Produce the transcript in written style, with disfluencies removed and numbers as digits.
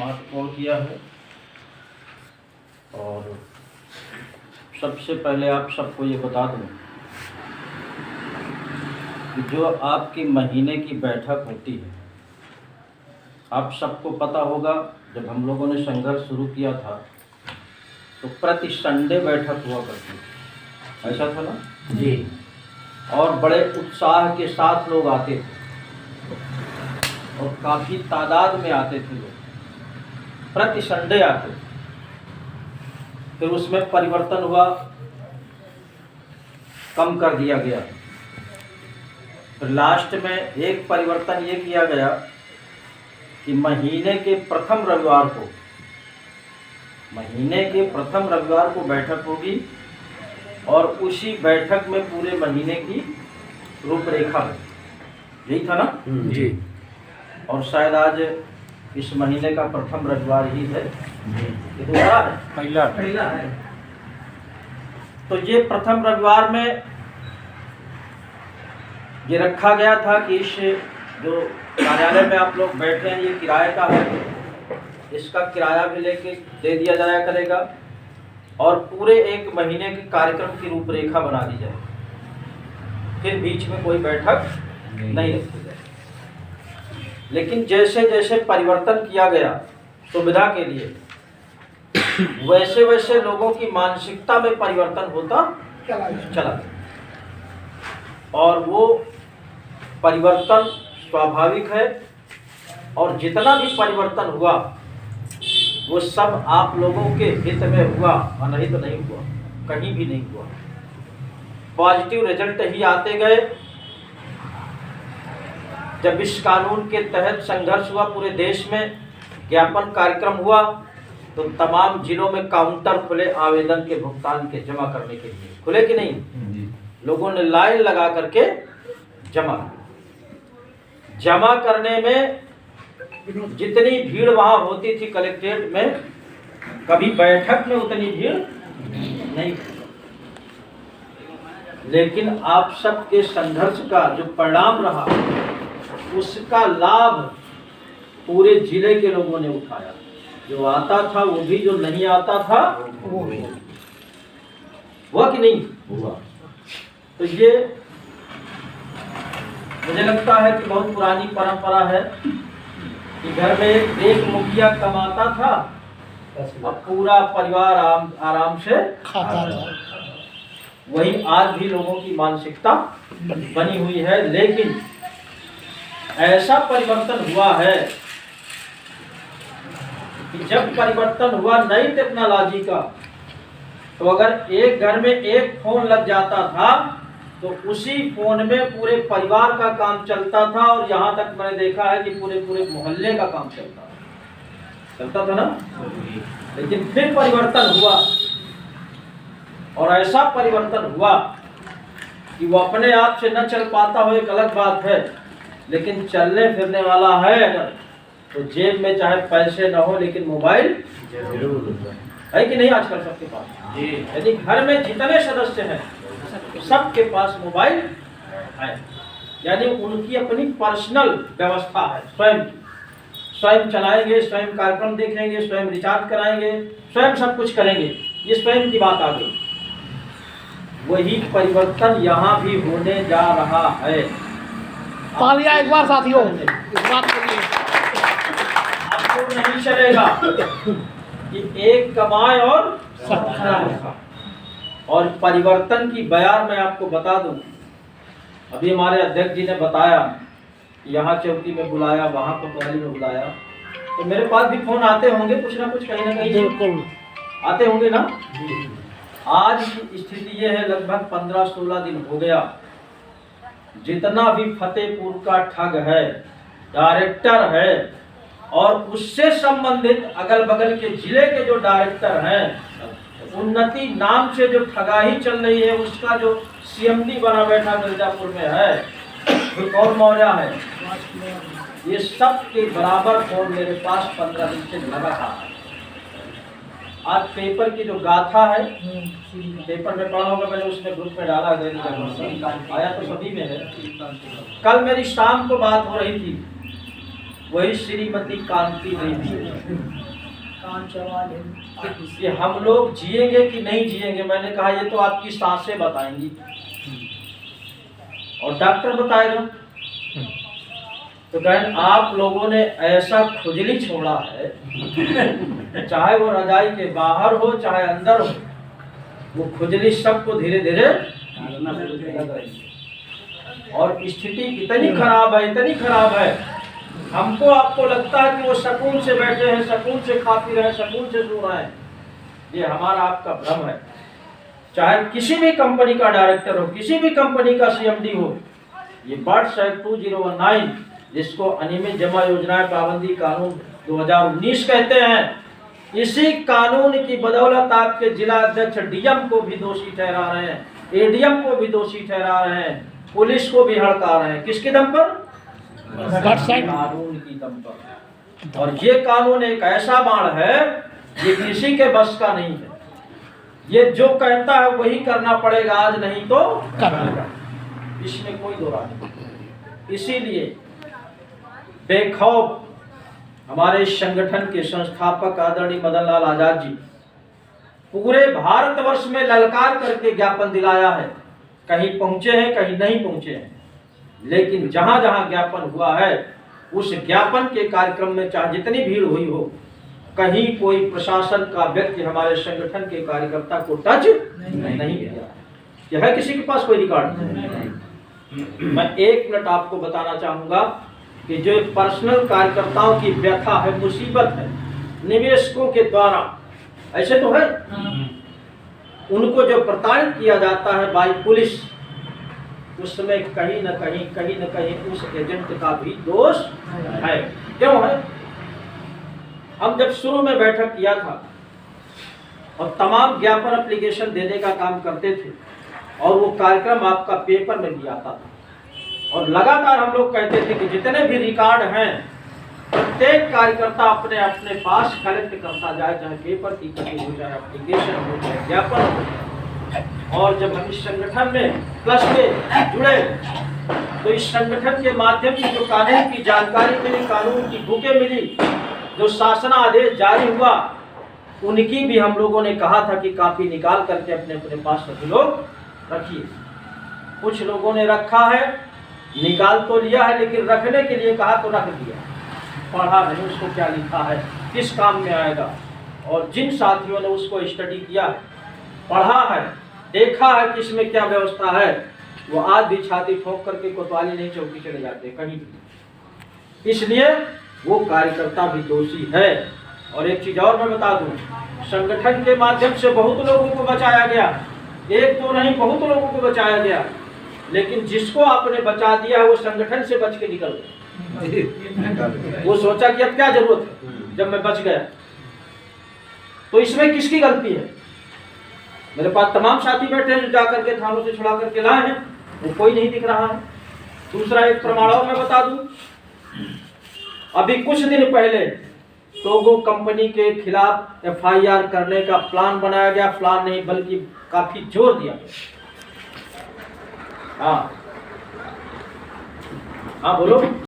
महत्वपूर्ण किया है। और सबसे पहले आप सबको ये बता दूं कि जो आपकी महीने की बैठक होती है, आप सबको पता होगा जब हम लोगों ने संघर्ष शुरू किया था तो प्रति संडे बैठक हुआ करती थी, ऐसा था ना जी। और बड़े उत्साह के साथ लोग आते थे और काफ़ी तादाद में आते थे लोग, प्रति संडे आते थे। फिर उसमें परिवर्तन हुआ, कम कर दिया गया। फिर लास्ट में एक परिवर्तन ये किया गया कि महीने के प्रथम रविवार को बैठक होगी और उसी बैठक में पूरे महीने की रूपरेखा है। यही था ना जी। और शायद आज इस महीने का प्रथम रविवार ही है, ये दूसरा है, पहला है। तो ये प्रथम रविवार में ये रखा गया था कि इस जो कार्यालय में आप लोग बैठे हैं ये किराए का है, इसका किराया भी लेके दे दिया जाया करेगा और पूरे एक महीने के कार्यक्रम की रूपरेखा बना दी जाए। फिर बीच में कोई बैठक नहीं रखी जाए। लेकिन जैसे जैसे परिवर्तन किया गया सुविधा के लिए, वैसे वैसे लोगों की मानसिकता में परिवर्तन होता चला गया और वो परिवर्तन स्वाभाविक है। और जितना भी परिवर्तन हुआ वो सब आप लोगों के हित में हुआ, अनहित नहीं हुआ, कहीं भी नहीं हुआ। पॉजिटिव रिजल्ट ही आते गए। जब इस कानून के तहत संघर्ष हुआ पूरे देश में, ज्ञापन कार्यक्रम हुआ, तो तमाम जिलों में काउंटर खुले आवेदन के भुगतान के जमा करने के लिए। खुले कि नहीं? लोगों ने लाइन लगा करके जमा करने में जितनी भीड़ वहां होती थी कलेक्ट्रेट में, कभी बैठक में उतनी भीड़ नहीं। लेकिन आप सबके संघर्ष का जो परिणाम रहा उसका लाभ पूरे जिले के लोगों ने उठाया। जो आता था वो भी, जो नहीं आता था वो भी। हुआ कि नहीं हुआ? तो ये मुझे लगता है कि बहुत पुरानी परंपरा है कि घर में एक मुखिया कमाता था और पूरा परिवार आराम से खाता था। वही आज भी लोगों की मानसिकता बनी हुई है। लेकिन ऐसा परिवर्तन हुआ है कि जब परिवर्तन हुआ नई टेक्नोलॉजी का, तो अगर एक घर में एक फोन लग जाता था तो उसी फोन में पूरे परिवार का काम चलता था। और यहाँ तक मैंने देखा है कि पूरे मोहल्ले का काम चलता था ना। लेकिन फिर परिवर्तन हुआ और ऐसा परिवर्तन हुआ कि वो अपने आप से न चल पाता हो एक अलग बात है, लेकिन चलने फिरने वाला है अगर, तो जेब में चाहे पैसे न हो लेकिन मोबाइल जरूर है कि नहीं आजकल सबके पास। यदि घर में जितने सदस्य हैं सबके पास मोबाइल है, यानी उनकी अपनी पर्सनल व्यवस्था है। स्वयं चलाएंगे, स्वयं कार्यक्रम देखेंगे, स्वयं रिचार्ज कराएंगे, स्वयं सब कुछ करेंगे। ये स्वयं की बात आ गई। वही परिवर्तन यहाँ भी होने जा रहा है। तालियां एक बार साथियों, इस बात के लिए आपको नहीं चलेगा कि एक कमाए और सब खाए। और परिवर्तन की बयार मैं आपको बता दूं, अभी हमारे अध्यक्ष जी ने बताया, यहाँ चौकी में बुलाया, वहाँ पटवारी में बुलाया, तो मेरे पास भी फोन आते होंगे कुछ ना कुछ, कहीं ना कहीं आते होंगे ना। आज की स्थिति ये है, लगभग 15-16 दिन हो गया, जितना भी फतेहपुर का ठग है, डायरेक्टर है और उससे संबंधित अगल बगल के जिले के जो डायरेक्टर हैं, उन्नति नाम से जो ठगाही चल रही है, उसका जो सीएमडी बना बैठा मिर्जापुर में है, कौन मौर्य है, ये सब के बराबर फोन मेरे पास 15 दिन से लगा था। आज पेपर की जो गाथा है, पेपर में पढ़ा होगा, मैंने उसमें ग्रुप में डाला, आया तो सभी में है। कल मेरी शाम को बात हो रही थी, वही श्रीमती कांति देवी। कि हम लोग जिएंगे कि नहीं जिएंगे, मैंने कहा ये तो आपकी सांसें बताएंगी और डॉक्टर बताएगा। तो बहन आप लोगों ने ऐसा खुजली छोड़ा है, चाहे वो रजाई के बाहर हो चाहे अंदर हो, वो खुजली सबको धीरे धीरे और स्थिति इतनी खराब है, इतनी खराब है, हमको आपको लगता है कि वो सुकून से बैठे हैं, सुकून से खा पी रहे हैं, सुकून से सो रहे हैं। ये हमारा आपका भ्रम है। चाहे किसी भी कंपनी का डायरेक्टर हो, किसी भी कंपनी का सीएमडी हो, ये बर्ड्स एक्ट 2019 जिसको अनियमित जमा योजनाएं पाबंदी कानून 2019 कहते हैं, इसी कानून की बदौलत आपके जिला अध्यक्ष डीएम को भी दोषी ठहरा रहे हैं, एडीएम को भी दोषी ठहरा रहे हैं, पुलिस को भी हड़का रहे हैं। किसके दम पर? कानून की दम पर। और ये कानून एक ऐसा बाण है ये किसी के बस का नहीं है। ये जो कहता है वही करना पड़ेगा, आज नहीं तो इसमें कोई दो राय नहीं। इसीलिए बेखौफ हमारे इस संगठन के संस्थापक आदरणीय मदन लाल आजाद जी पूरे भारतवर्ष में ललकार करके ज्ञापन दिलाया है। कहीं पहुंचे हैं, कहीं नहीं पहुंचे हैं, लेकिन जहां जहां ज्ञापन हुआ है उस ज्ञापन के कार्यक्रम में चाहे जितनी भीड़ हुई हो, कहीं कोई प्रशासन का व्यक्ति हमारे संगठन के कार्यकर्ता को टच नहीं किया। यह है किसी के पास कोई रिकॉर्ड नहीं। मैं 1 मिनट आपको बताना चाहूंगा कि जो पर्सनल कार्यकर्ताओं की व्यथा है, मुसीबत है, निवेशकों के द्वारा ऐसे तो है, उनको जो प्रताड़ित किया जाता है बाई पुलिस, उसमें कहीं न कहीं उस एजेंट का भी दोष है। क्यों है? हम जब शुरू में बैठक किया था और तमाम ज्ञापन एप्लीकेशन देने का काम करते थे और वो कार्यक्रम आपका पेपर में भी आता था और लगातार हम लोग कहते थे कि जितने भी रिकॉर्ड हैं प्रत्येक कार्यकर्ता अपने अपने पास कलेक्ट करता जाए, चाहे पेपर की कॉपी हो, चाहे एप्लीकेशन हो, चाहे ज्ञापन हो। और जब हम इस संगठन में प्लस में जुड़े तो इस संगठन के माध्यम से जो कानून की जानकारी मिली, कानून की बुकें मिली, जो शासनादेश जारी हुआ, उनकी भी हम लोगों ने कहा था कि कॉपी निकाल करके अपने अपने पास सभी लोग रखिए। कुछ लोगों ने रखा है, निकाल तो लिया है, लेकिन रखने के लिए कहा तो रख दिया, पढ़ा नहीं उसको क्या लिखा है, किस काम में आएगा। और जिन साथियों ने उसको स्टडी किया है, पढ़ा है, देखा है कि इसमें क्या व्यवस्था है, वो आज भी छाती ठोक करके कोतवाली नहीं चौकी चले जाते कहीं भी। इसलिए वो कार्यकर्ता भी दोषी है। और एक चीज और मैं बता दूं, संगठन के माध्यम से बहुत लोगों को बचाया गया, एक तो नहीं बहुत लोगों को बचाया गया, लेकिन जिसको आपने बचा दिया वो संगठन से बच के निकल गया। वो सोचा कि अब क्या जरूरत है जब मैं बच गया। तो इसमें किसकी गलती है? मेरे पास तमाम साथी बैठे हैं जो जाकर के थानों से छुड़ा करके लाए हैं, वो कोई नहीं दिख रहा है। दूसरा एक प्रमाण और मैं बता दूं, अभी कुछ दिन पहले टोगो कंपनी के खिलाफ एफआईआर करने का प्लान बनाया गया, प्लान नहीं बल्कि काफी जोर दिया गया। हाँ बोलो।